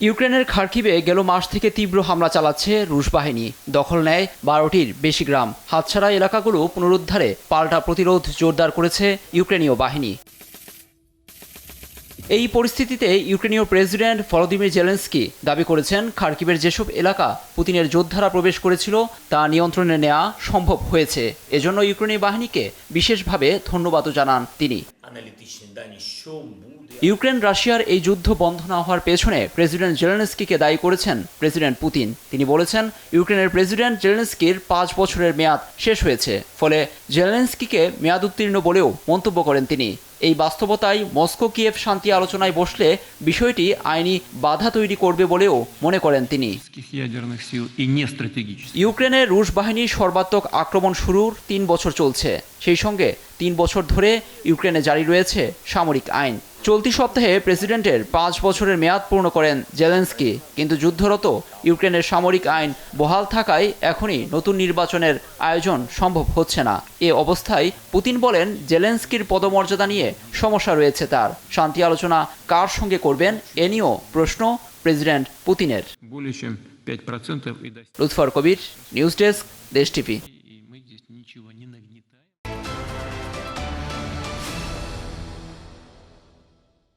ইউক্রেনের খার্কিভে গেল মাস থেকে তীব্র হামলা চালাচ্ছে রুশ বাহিনী। দখল নেয় 12টির বেশি গ্রাম। হাতছাড়া এলাকাগুলো পুনরুদ্ধারে পাল্টা প্রতিরোধ জোরদার করেছে ইউক্রেনীয় বাহিনী। এই পরিস্থিতিতে ইউক্রেনীয় প্রেসিডেন্ট ভলোদিমির জেলেনস্কি দাবি করেছেন, খার্কিভের যেসব এলাকা পুতিনের যোদ্ধারা প্রবেশ করেছিল তা নিয়ন্ত্রণে নেওয়া সম্ভব হয়েছে। এজন্য ইউক্রেনীয় বাহিনীকে বিশেষভাবে ধন্যবাদও জানান তিনি। ইউক্রেন রাশিয়ার এই যুদ্ধ বন্ধ না হওয়ার পেছনে প্রেসিডেন্ট জেলেনস্কিকে দায়ী করেছেন প্রেসিডেন্ট পুতিন। তিনি বলেছেন, ইউক্রেনের প্রেসিডেন্ট জেলেনস্কির 5 বছরের মেয়াদ শেষ হয়েছে, ফলে জেলেনস্কিকে মেয়াদ উত্তীর্ণ বলেও মন্তব্য করেন তিনি। এই বাস্তবতায় মস্কো কিয়েভ শান্তি আলোচনায় বসলে বিষয়টি আইনি বাধা তৈরি করবে বলেও মনে করেন তিনি। ইউক্রেনের রুশ বাহিনীর সর্বাত্মক আক্রমণ শুরুর 3 বছর চলছে। সেই সঙ্গে 3 বছর ধরে ইউক্রেনে জারি রয়েছে সামরিক আইন। চলতি সপ্তাহে প্রেসিডেন্টের 5 বছরের মেয়াদ পূর্ণ করেন জেলেনস্কি, কিন্তু যুদ্ধরত ইউক্রেনের সামরিক আইন বহাল থাকায় এখনই নতুন নির্বাচনের আয়োজন সম্ভব হচ্ছে না। এ অবস্থায় পুতিন বলেন, জেলেনস্কির পদমর্যাদা নিয়ে সমস্যা রয়েছে তার। শান্তি আলোচনা কার সঙ্গে করবেন এ নিয়েও প্রশ্ন প্রেসিডেন্ট পুতিনের। লুৎফর কবির, নিউজ ডেস্ক, দেশ টিভি।